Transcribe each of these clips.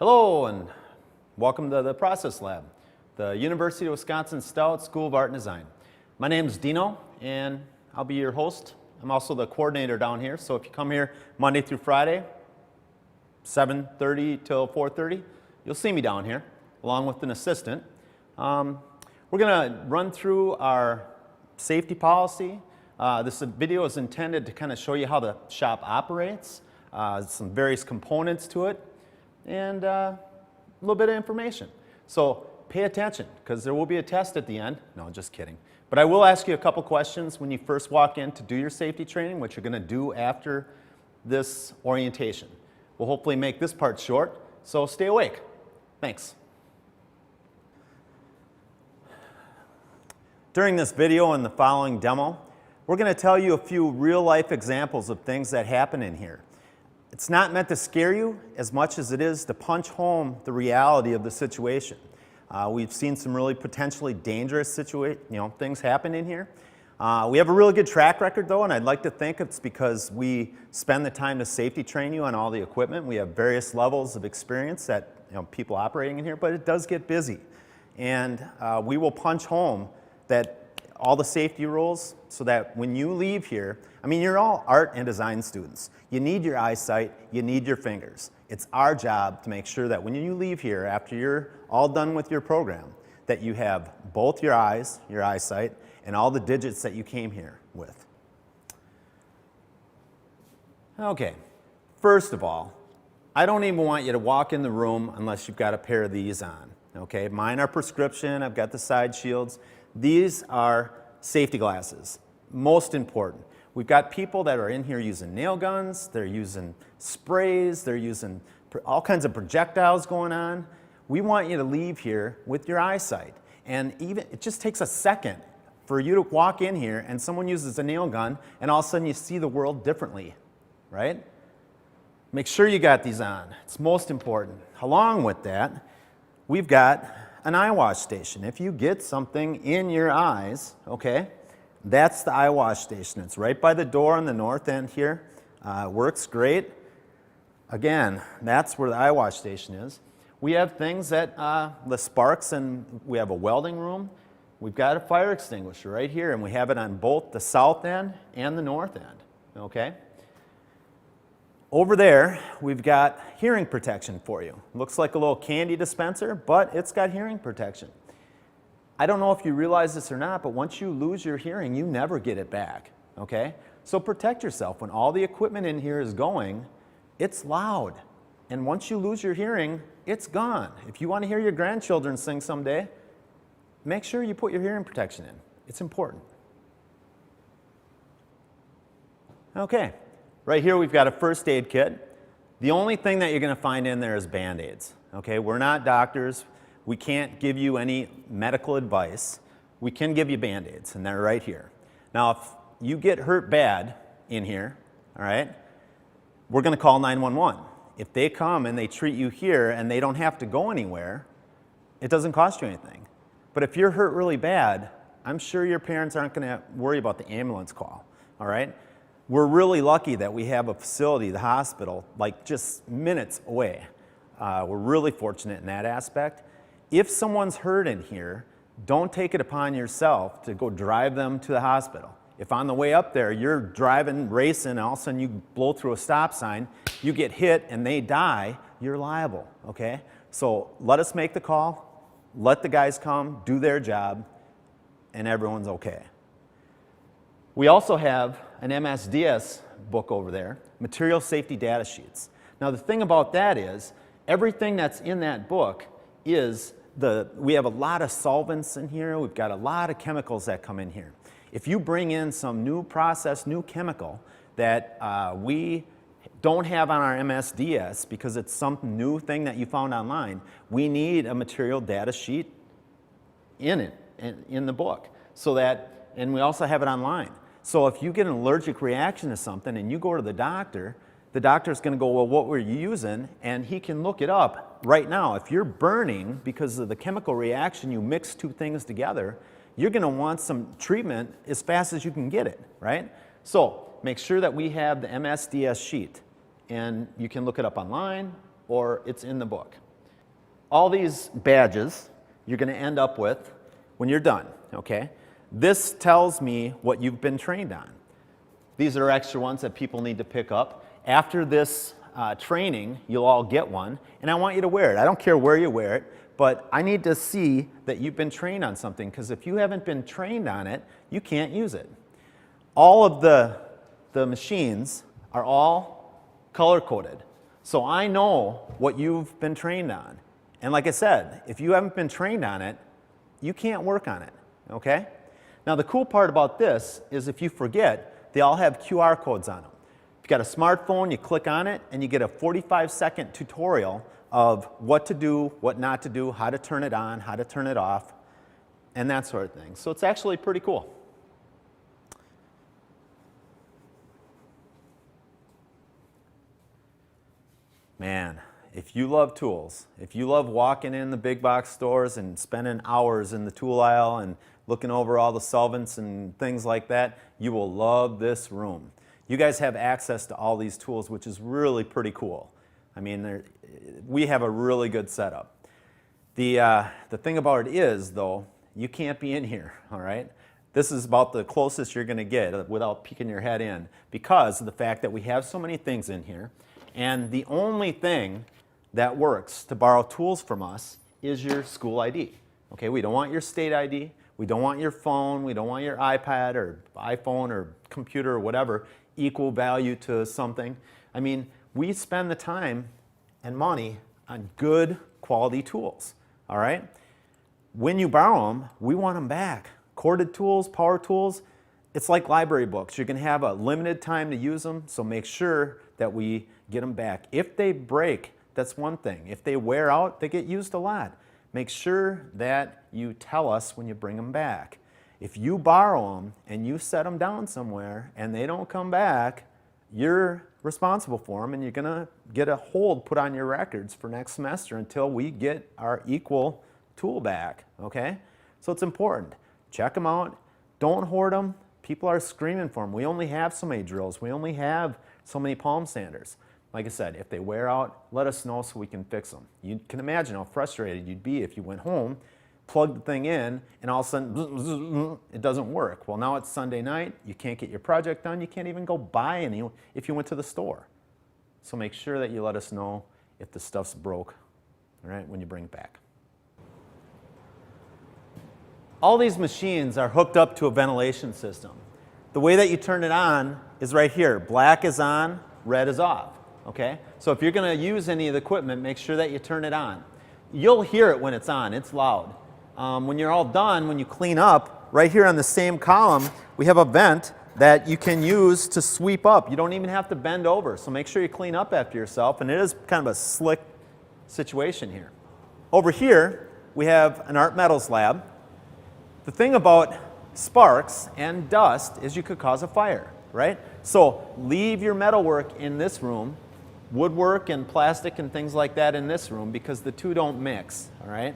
Hello and welcome to the Process Lab, the University of Wisconsin-Stout School of Art and Design. My name is Dino and I'll be your host. I'm also the coordinator down here, so if you come here Monday through Friday, 7:30 till 4:30, you'll see me down here along with an assistant. We're going to run through our safety policy. This video is intended to kind of show you how the shop operates, some various components to it, and a little bit of information. So pay attention because there will be a test at the end. No, just kidding. But I will ask you a couple questions when you first walk in to do your safety training, which you're going to do after this orientation. We'll hopefully make this part short, so stay awake. Thanks. During this video and the following demo, we're going to tell you a few real-life examples of things that happen in here. It's not meant to scare you as much as it is to punch home the reality of the situation. We've seen some really potentially dangerous things happen in here. We have a really good track record though, and I'd like to think it's because we spend the time to safety train you on all the equipment. We have various levels of experience that people operating in here, but it does get busy. And we will punch home that all the safety rules so that when you leave here, I mean, you're all art and design students. You need your eyesight, you need your fingers. It's our job to make sure that when you leave here, after you're all done with your program, that you have both your eyes, your eyesight, and all the digits that you came here with. Okay, first of all, I don't even want you to walk in the room unless you've got a pair of these on. Okay, mine are prescription, I've got the side shields. These are safety glasses, most important. We've got people that are in here using nail guns, they're using sprays, they're using all kinds of projectiles going on. We want you to leave here with your eyesight. And even it just takes a second for you to walk in here and someone uses a nail gun and all of a sudden you see the world differently, right? Make sure you got these on. It's most important. Along with that, we've got an eye wash station. If you get something in your eyes, okay, that's the eye wash station. It's right by the door on the north end here. Works great. Again, that's where the eye wash station is. We have things that the sparks, and we have a welding room. We've got a fire extinguisher right here, and we have it on both the south end and the north end, okay? Over there, we've got hearing protection for you. Looks like a little candy dispenser, but it's got hearing protection. I don't know if you realize this or not, but once you lose your hearing, you never get it back, okay? So protect yourself. When all the equipment in here is going, it's loud. And once you lose your hearing, it's gone. If you want to hear your grandchildren sing someday, make sure you put your hearing protection in. It's important. Okay, right here we've got a first aid kit. The only thing that you're going to find in there is Band-Aids, okay? We're not doctors. We can't give you any medical advice. We can give you Band-Aids, and they're right here. Now, if you get hurt bad in here, all right, we're going to call 911. If they come and they treat you here and they don't have to go anywhere, it doesn't cost you anything. But if you're hurt really bad, I'm sure your parents aren't going to worry about the ambulance call, all right? We're really lucky that we have a facility, the hospital, like just minutes away. We're really fortunate in that aspect. If someone's hurt in here, don't take it upon yourself to go drive them to the hospital. If on the way up there, you're driving, racing, and all of a sudden you blow through a stop sign, you get hit and they die, you're liable, okay? So let us make the call, let the guys come, do their job, and everyone's okay. We also have an MSDS book over there, Material Safety Data Sheets. Now the thing about that is, everything that's in that book is we have a lot of solvents in here, we've got a lot of chemicals that come in here. If you bring in some new process, new chemical that we don't have on our MSDS because it's some new thing that you found online, we need a material data sheet in it, in the book. So that, and we also have it online. So if you get an allergic reaction to something and you go to the doctor's going to go, well, what were you using? And he can look it up right now. If you're burning because of the chemical reaction, you mix two things together, you're going to want some treatment as fast as you can get it, right? So make sure that we have the MSDS sheet, and you can look it up online or it's in the book, all these badges you're going to end up with when you're done, okay? This tells me what you've been trained on. These are extra ones that people need to pick up. After this training, you'll all get one, and I want you to wear it. I don't care where you wear it, but I need to see that you've been trained on something, because if you haven't been trained on it, you can't use it. All of the machines are all color-coded, so I know what you've been trained on. And like I said, if you haven't been trained on it, you can't work on it, okay? Now the cool part about this is if you forget, they all have QR codes on them. If you've got a smartphone, you click on it and you get a 45-second tutorial of what to do, what not to do, how to turn it on, how to turn it off, and that sort of thing. So it's actually pretty cool. Man, if you love tools, if you love walking in the big box stores and spending hours in the tool aisle and looking over all the solvents and things like that, you will love this room. You guys have access to all these tools, which is really pretty cool. I mean, we have a really good setup. The thing about it is, though, you can't be in here, all right? This is about the closest you're going to get without peeking your head in, because of the fact that we have so many things in here, and the only thing that works to borrow tools from us is your school ID. Okay, we don't want your state ID, we don't want your phone, we don't want your iPad or iPhone or computer or whatever equal value to something. I mean, we spend the time and money on good quality tools, all right? When you borrow them, we want them back. Corded tools, power tools, it's like library books. You're gonna have a limited time to use them, so make sure that we get them back. If they break, that's one thing. If they wear out, they get used a lot. Make sure that you tell us when you bring them back. If you borrow them and you set them down somewhere and they don't come back, you're responsible for them, and you're gonna get a hold put on your records for next semester until we get our equal tool back, okay? So it's important. Check them out. Don't hoard them. People are screaming for them. We only have so many drills. We only have so many palm sanders. Like I said, if they wear out, let us know so we can fix them. You can imagine how frustrated you'd be if you went home, plugged the thing in, and all of a sudden, it doesn't work. Well, now it's Sunday night, you can't get your project done, you can't even go buy any if you went to the store. So make sure that you let us know if the stuff's broke, all right, when you bring it back. All these machines are hooked up to a ventilation system. The way that you turn it on is right here. Black is on, red is off. Okay? So if you're going to use any of the equipment, make sure that you turn it on. You'll hear it when it's on. It's loud. When you're all done, when you clean up, right here on the same column, we have a vent that you can use to sweep up. You don't even have to bend over. So make sure you clean up after yourself. And it is kind of a slick situation here. Over here, we have an art metals lab. The thing about sparks and dust is you could cause a fire, right? So leave your metalwork in this room, woodwork and plastic and things like that in this room, because the two don't mix, all right?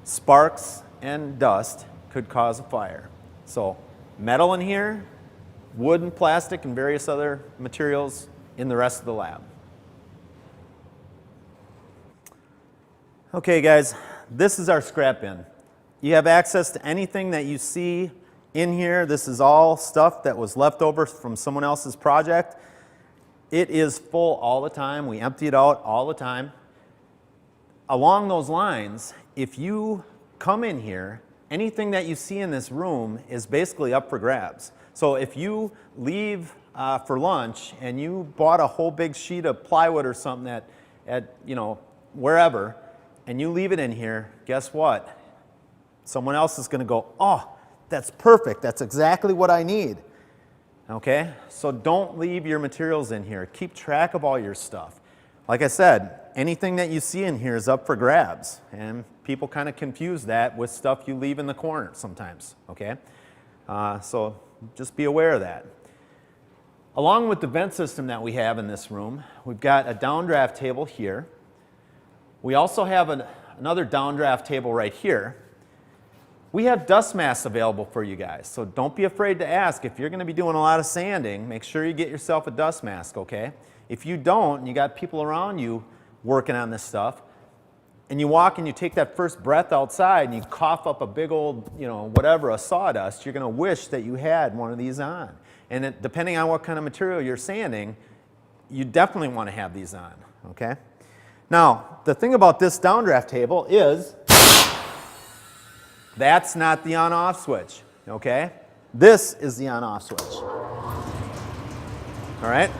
Sparks and dust could cause a fire. So metal in here, wood and plastic and various other materials in the rest of the lab. Okay guys, this is our scrap bin. You have access to anything that you see in here. This is all stuff that was left over from someone else's project. It is full all the time. We empty it out all the time. Along those lines, if you come in here, anything that you see in this room is basically up for grabs. So if you leave for lunch and you bought a whole big sheet of plywood or something at wherever, and you leave it in here, guess what? Someone else is going to go, oh, that's perfect. That's exactly what I need. Okay? So don't leave your materials in here. Keep track of all your stuff. Like I said, anything that you see in here is up for grabs. And people kind of confuse that with stuff you leave in the corner sometimes. Okay? So just be aware of that. Along with the vent system that we have in this room, we've got a downdraft table here. We also have another downdraft table right here. We have dust masks available for you guys, so don't be afraid to ask. If you're going to be doing a lot of sanding, make sure you get yourself a dust mask, okay? If you don't, and you got people around you working on this stuff, and you walk and you take that first breath outside and you cough up a big old, whatever, a sawdust, you're going to wish that you had one of these on. And depending on what kind of material you're sanding, you definitely want to have these on, okay? Now, the thing about this downdraft table is that's not the on-off switch, okay? This is the on-off switch. All right?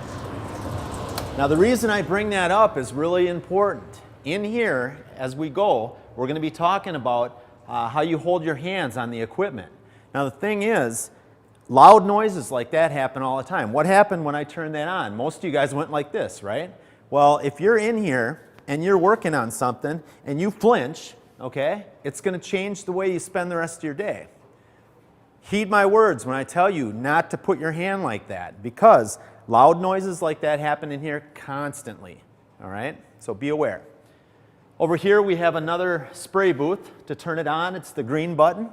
Now, the reason I bring that up is really important. In here, as we go, we're going to be talking about how you hold your hands on the equipment. Now, the thing is, loud noises like that happen all the time. What happened when I turned that on? Most of you guys went like this, right? Well, if you're in here and you're working on something and you flinch, okay, it's going to change the way you spend the rest of your day. Heed my words when I tell you not to put your hand like that, because loud noises like that happen in here constantly, all right? So be aware. Over here we have another spray booth. To turn it on, it's the green button.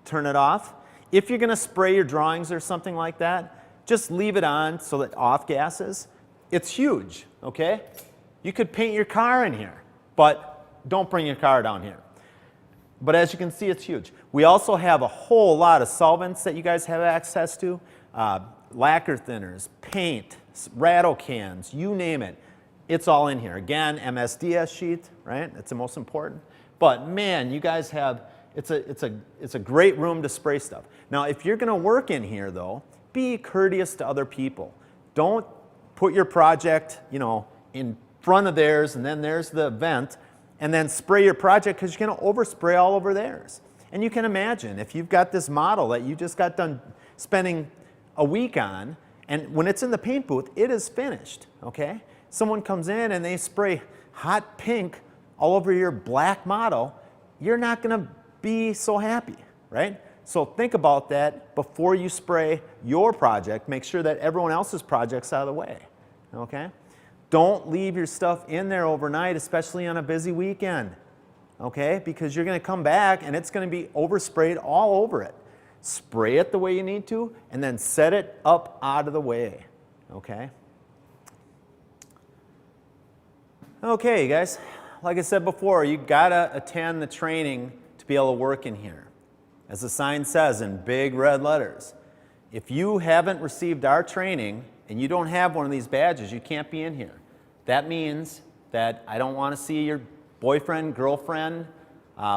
Turn it off. If you're going to spray your drawings or something like that, just leave it on so that off gases. It's huge, okay? You could paint your car in here, but don't bring your car down here. But as you can see, it's huge. We also have a whole lot of solvents that you guys have access to. Lacquer thinners, paint, rattle cans, you name it. It's all in here. Again, MSDS sheet, right? That's the most important. But man, you guys have, it's a great room to spray stuff. Now, if you're going to work in here, though, be courteous to other people. Don't put your project, in front of theirs, and then there's the vent, and then spray your project, because you're going to overspray all over theirs. And you can imagine, if you've got this model that you just got done spending a week on, and when it's in the paint booth, it is finished, okay? Someone comes in and they spray hot pink all over your black model, you're not going to be so happy, right? So think about that before you spray your project. Make sure that everyone else's project's out of the way, okay? Don't leave your stuff in there overnight, especially on a busy weekend, okay? Because you're going to come back and it's going to be oversprayed all over it. Spray it the way you need to, and then set it up out of the way, okay? Okay, you guys, like I said before, you gotta attend the training to be able to work in here. As the sign says in big red letters, if you haven't received our training and you don't have one of these badges, you can't be in here. That means that I don't want to see your boyfriend, girlfriend,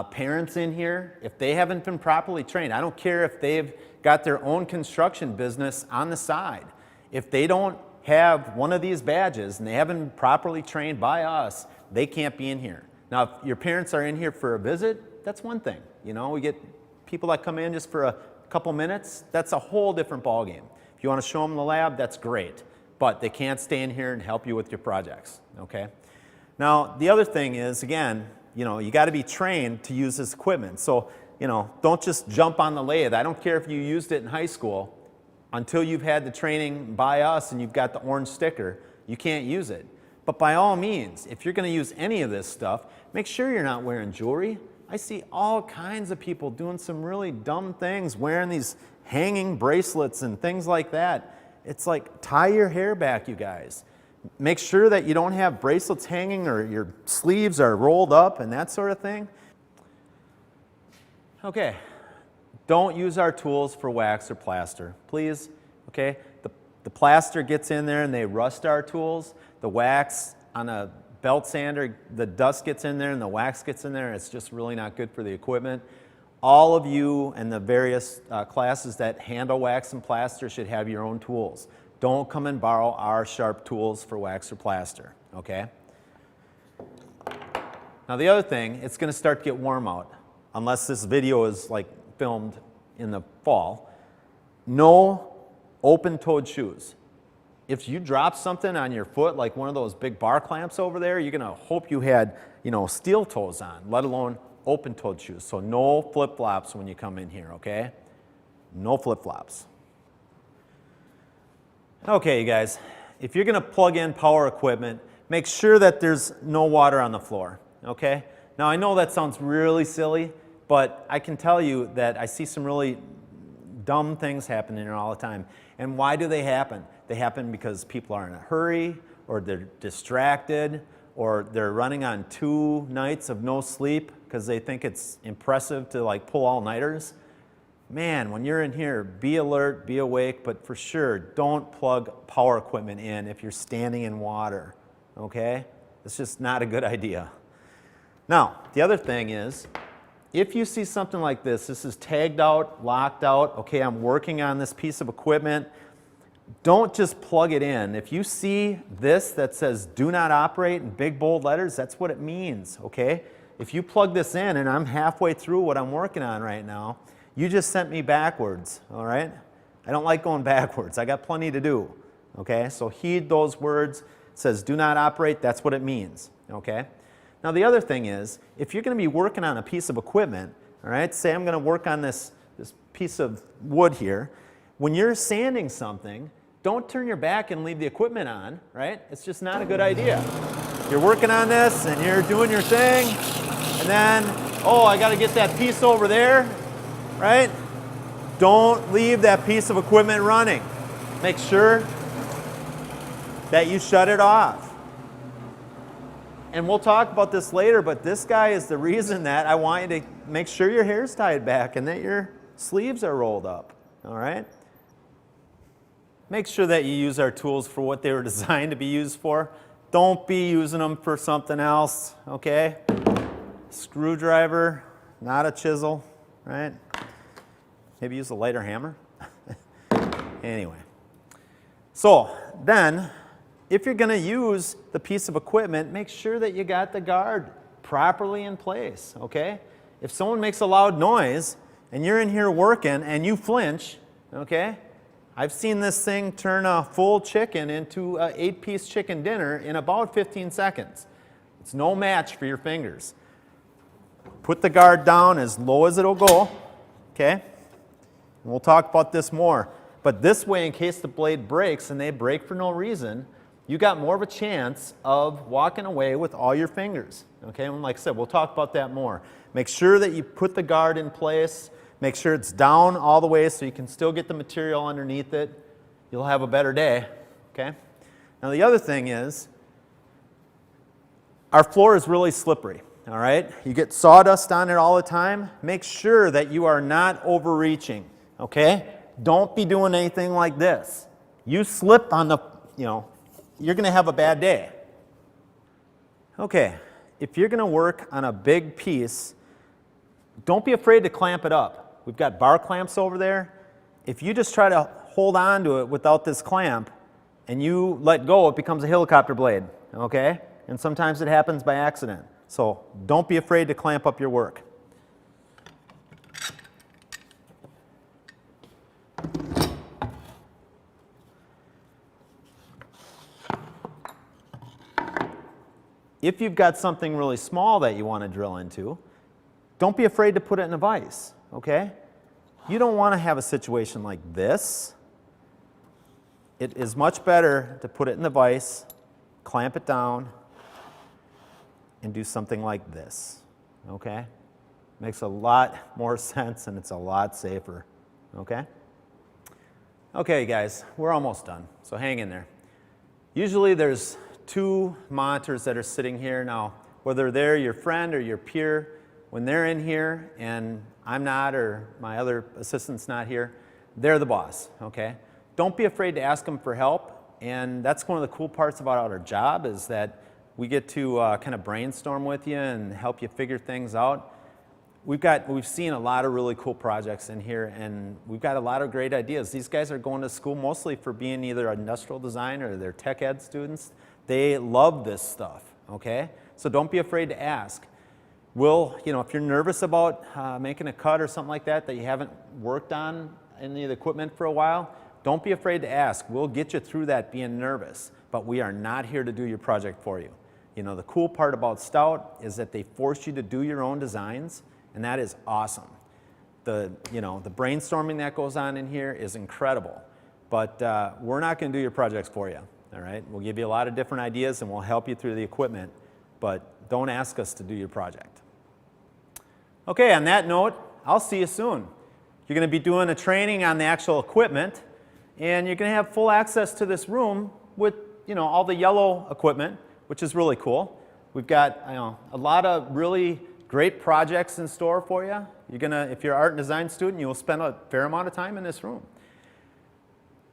parents in here if they haven't been properly trained. I don't care if they've got their own construction business on the side. If they don't have one of these badges and they haven't been properly trained by us, they can't be in here. Now, if your parents are in here for a visit, that's one thing. We get people that come in just for a couple minutes. That's a whole different ballgame. If you want to show them the lab, that's great. But they can't stay in here and help you with your projects, okay? Now, the other thing is, again, you got to be trained to use this equipment. So, don't just jump on the lathe. I don't care if you used it in high school. Until you've had the training by us and you've got the orange sticker, you can't use it. But by all means, if you're going to use any of this stuff, make sure you're not wearing jewelry. I see all kinds of people doing some really dumb things, wearing these hanging bracelets and things like that. It's like, tie your hair back, you guys. Make sure that you don't have bracelets hanging or your sleeves are rolled up and that sort of thing. Okay. Don't use our tools for wax or plaster, please, okay? The plaster gets in there and they rust our tools. The wax on a belt sander, the dust gets in there and the wax gets in there. It's just really not good for the equipment. All of you and the various classes that handle wax and plaster should have your own tools. Don't come and borrow our sharp tools for wax or plaster, okay? Now the other thing, it's going to start to get warm out, unless this video is like filmed in the fall. No open-toed shoes. If you drop something on your foot, like one of those big bar clamps over there, you're gonna hope you had, steel toes on, let alone open-toed shoes. So no flip-flops when you come in here, okay? No flip-flops. Okay, you guys, if you're gonna plug in power equipment, make sure that there's no water on the floor, okay? Now I know that sounds really silly, but I can tell you that I see some really dumb things happening here all the time. And why do they happen? They happen because people are in a hurry, or they're distracted, or they're running on 2 nights of no sleep because they think it's impressive to like pull all-nighters. Man, when you're in here, be alert, be awake, but for sure, don't plug power equipment in if you're standing in water, okay? It's just not a good idea. Now, the other thing is, if you see something like this is tagged out, locked out, okay, I'm working on this piece of equipment, don't just plug it in. If you see this that says do not operate in big bold letters, that's what it means, okay? If you plug this in and I'm halfway through what I'm working on right now, you just sent me backwards, all right? I don't like going backwards. I got plenty to do, okay? So heed those words. It says do not operate, that's what it means, okay? Now the other thing is, if you're going to be working on a piece of equipment, all right, say I'm going to work on this piece of wood here, when you're sanding something, don't turn your back and leave the equipment on, right? It's just not a good idea. You're working on this and you're doing your thing, and then, oh, I got to get that piece over there, right? Don't leave that piece of equipment running. Make sure that you shut it off. And we'll talk about this later, but this guy is the reason that I want you to make sure your hair's tied back and that your sleeves are rolled up, all right? Make sure that you use our tools for what they were designed to be used for. Don't be using them for something else, okay? Screwdriver, not a chisel, right? Maybe use a lighter hammer. Anyway. So then, if you're going to use the piece of equipment, make sure that you got the guard properly in place, okay? If someone makes a loud noise and you're in here working and you flinch, okay? I've seen this thing turn a full chicken into an 8-piece chicken dinner in about 15 seconds. It's no match for your fingers. Put the guard down as low as it'll go, okay? And we'll talk about this more. But this way, in case the blade breaks, and they break for no reason, you got more of a chance of walking away with all your fingers. Okay, and like I said, we'll talk about that more. Make sure that you put the guard in place. Make sure it's down all the way so you can still get the material underneath it. You'll have a better day. Okay? Now the other thing is, our floor is really slippery. All right? You get sawdust on it all the time. Make sure that you are not overreaching. Okay? Don't be doing anything like this. You slip on the, you're going to have a bad day. Okay, if you're going to work on a big piece, don't be afraid to clamp it up. We've got bar clamps over there. If you just try to hold on to it without this clamp and you let go, it becomes a helicopter blade, okay? And sometimes it happens by accident. So don't be afraid to clamp up your work. If you've got something really small that you want to drill into, don't be afraid to put it in a vise, okay? You don't want to have a situation like this. It is much better to put it in the vise, clamp it down, and do something like this, okay? Makes a lot more sense and it's a lot safer, okay? Okay, guys, we're almost done, so hang in there. Usually there's 2 monitors that are sitting here. Now, whether they're your friend or your peer, when they're in here and I'm not or my other assistant's not here, they're the boss, okay? Don't be afraid to ask them for help, and that's one of the cool parts about our job is that we get to kind of brainstorm with you and help you figure things out. We've seen a lot of really cool projects in here, and we've got a lot of great ideas. These guys are going to school mostly for being either industrial design or they're tech ed students. They love this stuff, okay? So don't be afraid to ask. If you're nervous about making a cut or something like that you haven't worked on any of the equipment for a while, don't be afraid to ask. We'll get you through that being nervous, but we are not here to do your project for you. The cool part about Stout is that they force you to do your own designs, and that is awesome. The brainstorming that goes on in here is incredible, but we're not going to do your projects for you. All right, we'll give you a lot of different ideas and we'll help you through the equipment, but don't ask us to do your project. Okay, on that note, I'll see you soon. You're going to be doing a training on the actual equipment, and you're going to have full access to this room with all the yellow equipment, which is really cool. We've got a lot of really great projects in store for you. If you're an art and design student, you will spend a fair amount of time in this room.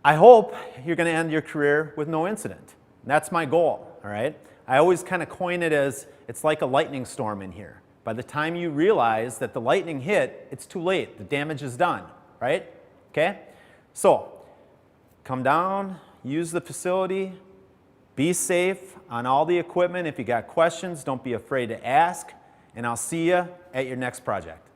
I hope you're going to end your career with no incident. That's my goal, all right? I always kind of coin it as it's like a lightning storm in here. By the time you realize that the lightning hit, it's too late. The damage is done, right? Okay? So, come down, use the facility, be safe on all the equipment. If you got questions, don't be afraid to ask, and I'll see you at your next project.